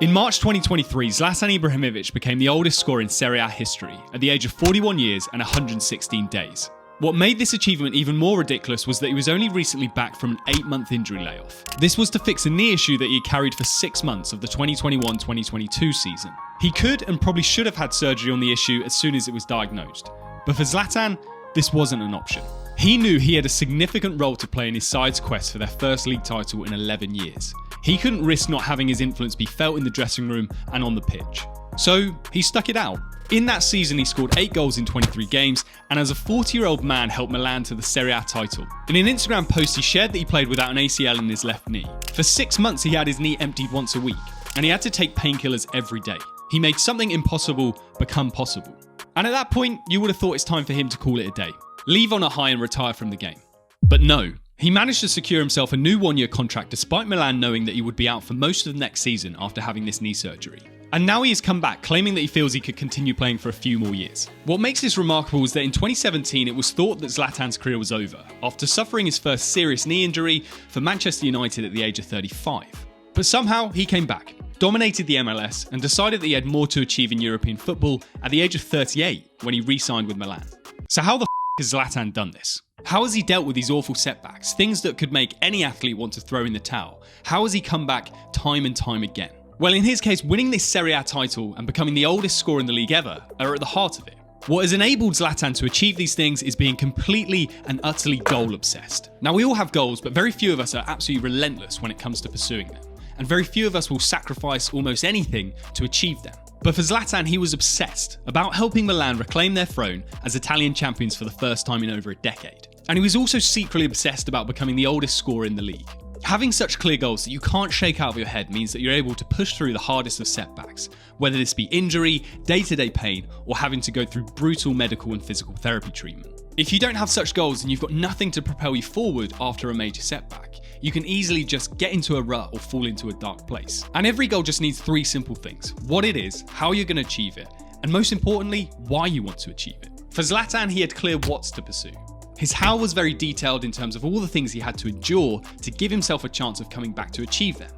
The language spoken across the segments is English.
In March 2023, Zlatan Ibrahimovic became the oldest scorer in Serie A history at the age of 41 years and 116 days. What made this achievement even more ridiculous was that he was only recently back from an 8-month injury layoff. This was to fix a knee issue that he had carried for 6 months of the 2021-2022 season. He could and probably should have had surgery on the issue as soon as it was diagnosed. But for Zlatan, this wasn't an option. He knew he had a significant role to play in his side's quest for their first league title in 11 years. He couldn't risk not having his influence be felt in the dressing room and on the pitch. So he stuck it out. In that season, he scored 8 goals in 23 games, and as a 40-year-old man helped Milan to the Serie A title. In an Instagram post, he shared that he played without an ACL in his left knee. For 6 months, he had his knee emptied once a week, and he had to take painkillers every day. He made something impossible become possible. And at that point, you would have thought it's time for him to call it a day. Leave on a high and retire from the game. But no. He managed to secure himself a new 1-year contract despite Milan knowing that he would be out for most of the next season after having this knee surgery. And now he has come back, claiming that he feels he could continue playing for a few more years. What makes this remarkable is that in 2017 it was thought that Zlatan's career was over, after suffering his first serious knee injury for Manchester United at the age of 35. But somehow he came back, dominated the MLS, and decided that he had more to achieve in European football at the age of 38 when he re-signed with Milan. So how the has Zlatan done this? How has he dealt with these awful setbacks, things that could make any athlete want to throw in the towel? How has he come back time and time again? Well, in his case, winning this Serie A title and becoming the oldest scorer in the league ever are at the heart of it. What has enabled Zlatan to achieve these things is being completely and utterly goal obsessed. Now, we all have goals, but very few of us are absolutely relentless when it comes to pursuing them. And very few of us will sacrifice almost anything to achieve them. But for Zlatan, he was obsessed about helping Milan reclaim their throne as Italian champions for the first time in over a decade. And he was also secretly obsessed about becoming the oldest scorer in the league. Having such clear goals that you can't shake out of your head means that you're able to push through the hardest of setbacks, whether this be injury, day-to-day pain, or having to go through brutal medical and physical therapy treatment. If you don't have such goals and you've got nothing to propel you forward after a major setback, you can easily just get into a rut or fall into a dark place. And every goal just needs 3 simple things: what it is, how you're going to achieve it, and most importantly, why you want to achieve it. For Zlatan, he had clear what's to pursue. His how was very detailed in terms of all the things he had to endure to give himself a chance of coming back to achieve them.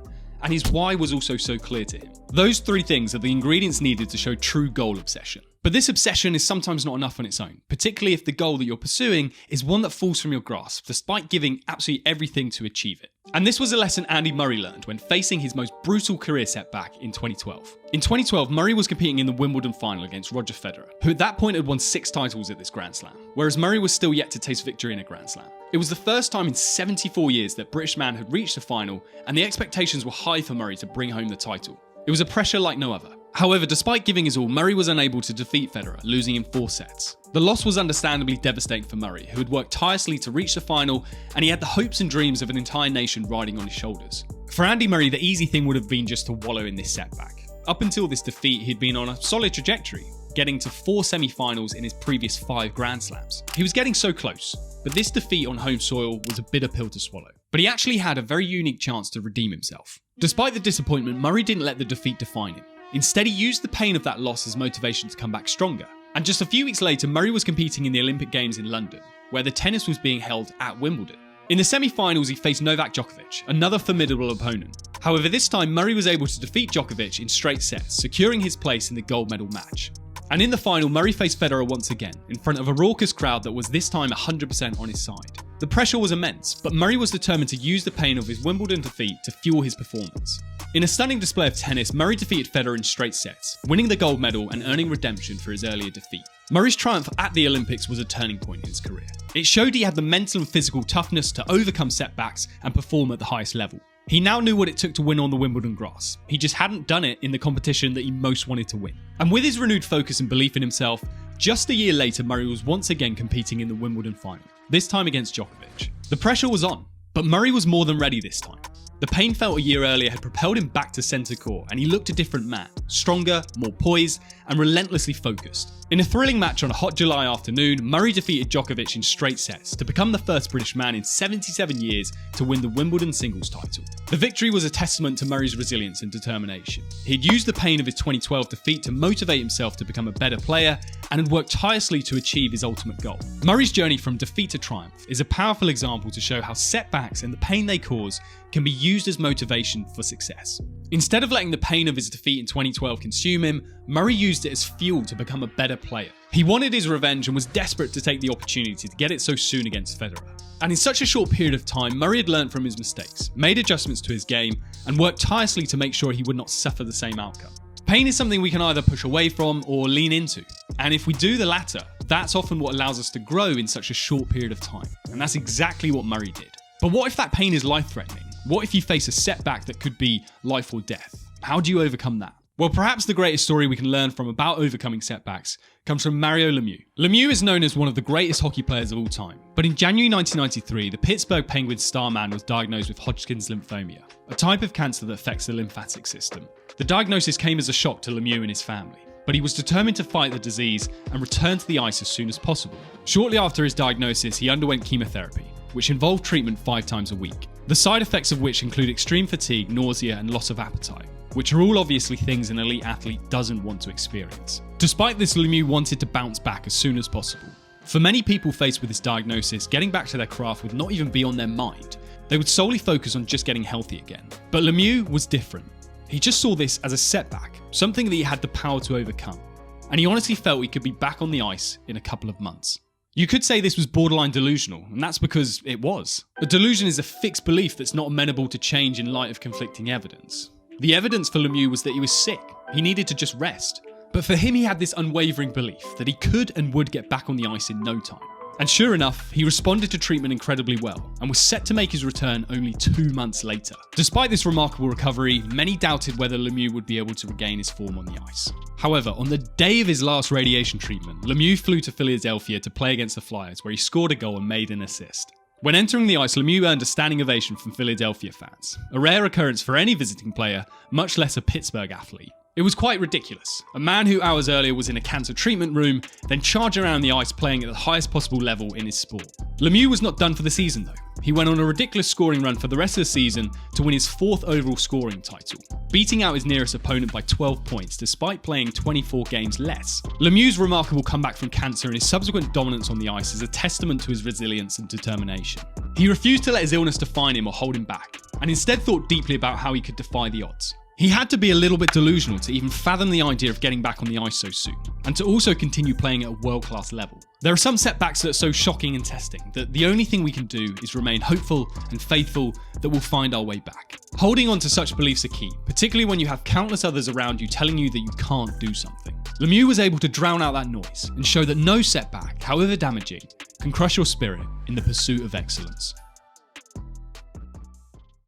And his why was also so clear to him. Those 3 things are the ingredients needed to show true goal obsession. But this obsession is sometimes not enough on its own, particularly if the goal that you're pursuing is one that falls from your grasp, despite giving absolutely everything to achieve it. And this was a lesson Andy Murray learned when facing his most brutal career setback in 2012. In 2012, Murray was competing in the Wimbledon final against Roger Federer, who at that point had won 6 titles at this Grand Slam, whereas Murray was still yet to taste victory in a Grand Slam. It was the first time in 74 years that British man had reached the final, and the expectations were high for Murray to bring home the title. It was a pressure like no other. However, despite giving his all, Murray was unable to defeat Federer, losing in 4 sets. The loss was understandably devastating for Murray, who had worked tirelessly to reach the final, and he had the hopes and dreams of an entire nation riding on his shoulders. For Andy Murray, the easy thing would have been just to wallow in this setback. Up until this defeat, he'd been on a solid trajectory, getting to 4 semi-finals in his previous 5 Grand Slams. He was getting so close, but this defeat on home soil was a bitter pill to swallow. But he actually had a very unique chance to redeem himself. Despite the disappointment, Murray didn't let the defeat define him. Instead, he used the pain of that loss as motivation to come back stronger. And just a few weeks later, Murray was competing in the Olympic Games in London, where the tennis was being held at Wimbledon. In the semi-finals, he faced Novak Djokovic, another formidable opponent. However, this time, Murray was able to defeat Djokovic in straight sets, securing his place in the gold medal match. And in the final, Murray faced Federer once again, in front of a raucous crowd that was this time 100% on his side. The pressure was immense, but Murray was determined to use the pain of his Wimbledon defeat to fuel his performance. In a stunning display of tennis, Murray defeated Federer in straight sets, winning the gold medal and earning redemption for his earlier defeat. Murray's triumph at the Olympics was a turning point in his career. It showed he had the mental and physical toughness to overcome setbacks and perform at the highest level. He now knew what it took to win on the Wimbledon grass. He just hadn't done it in the competition that he most wanted to win. And with his renewed focus and belief in himself, just a year later, Murray was once again competing in the Wimbledon final, this time against Djokovic. The pressure was on, but Murray was more than ready this time. The pain felt a year earlier had propelled him back to centre court, and he looked a different man, stronger, more poised, and relentlessly focused. In a thrilling match on a hot July afternoon, Murray defeated Djokovic in straight sets to become the first British man in 77 years to win the Wimbledon singles title. The victory was a testament to Murray's resilience and determination. He'd used the pain of his 2012 defeat to motivate himself to become a better player and had worked tirelessly to achieve his ultimate goal. Murray's journey from defeat to triumph is a powerful example to show how setbacks and the pain they cause can be used as motivation for success. Instead of letting the pain of his defeat in 2012 consume him, Murray used it as fuel to become a better player. He wanted his revenge and was desperate to take the opportunity to get it so soon against Federer. And in such a short period of time, Murray had learned from his mistakes, made adjustments to his game, and worked tirelessly to make sure he would not suffer the same outcome. Pain is something we can either push away from or lean into. And if we do the latter, that's often what allows us to grow in such a short period of time. And that's exactly what Murray did. But what if that pain is life-threatening? What if you face a setback that could be life or death? How do you overcome that? Well, perhaps the greatest story we can learn from about overcoming setbacks comes from Mario Lemieux. Lemieux is known as one of the greatest hockey players of all time. But in January 1993, the Pittsburgh Penguins starman was diagnosed with Hodgkin's lymphoma, a type of cancer that affects the lymphatic system. The diagnosis came as a shock to Lemieux and his family, but he was determined to fight the disease and return to the ice as soon as possible. Shortly after his diagnosis, he underwent chemotherapy, which involved treatment 5 times a week. The side effects of which include extreme fatigue, nausea, and loss of appetite, which are all obviously things an elite athlete doesn't want to experience. Despite this, Lemieux wanted to bounce back as soon as possible. For many people faced with this diagnosis, getting back to their craft would not even be on their mind. They would solely focus on just getting healthy again. But Lemieux was different. He just saw this as a setback, something that he had the power to overcome. And he honestly felt he could be back on the ice in a couple of months. You could say this was borderline delusional, and that's because it was. A delusion is a fixed belief that's not amenable to change in light of conflicting evidence. The evidence for Lemieux was that he was sick. He needed to just rest. But for him, he had this unwavering belief that he could and would get back on the ice in no time. And sure enough, he responded to treatment incredibly well and was set to make his return only 2 months later. Despite this remarkable recovery, many doubted whether Lemieux would be able to regain his form on the ice. However, on the day of his last radiation treatment, Lemieux flew to Philadelphia to play against the Flyers, where he scored a goal and made an assist. When entering the ice, Lemieux earned a standing ovation from Philadelphia fans, a rare occurrence for any visiting player, much less a Pittsburgh athlete. It was quite ridiculous. A man who hours earlier was in a cancer treatment room, then charged around the ice playing at the highest possible level in his sport. Lemieux was not done for the season though. He went on a ridiculous scoring run for the rest of the season to win his 4th overall scoring title, beating out his nearest opponent by 12 points despite playing 24 games less. Lemieux's remarkable comeback from cancer and his subsequent dominance on the ice is a testament to his resilience and determination. He refused to let his illness define him or hold him back, and instead thought deeply about how he could defy the odds. He had to be a little bit delusional to even fathom the idea of getting back on the ice so soon, and to also continue playing at a world-class level. There are some setbacks that are so shocking and testing that the only thing we can do is remain hopeful and faithful that we'll find our way back. Holding on to such beliefs are key, particularly when you have countless others around you telling you that you can't do something. Lemieux was able to drown out that noise and show that no setback, however damaging, can crush your spirit in the pursuit of excellence.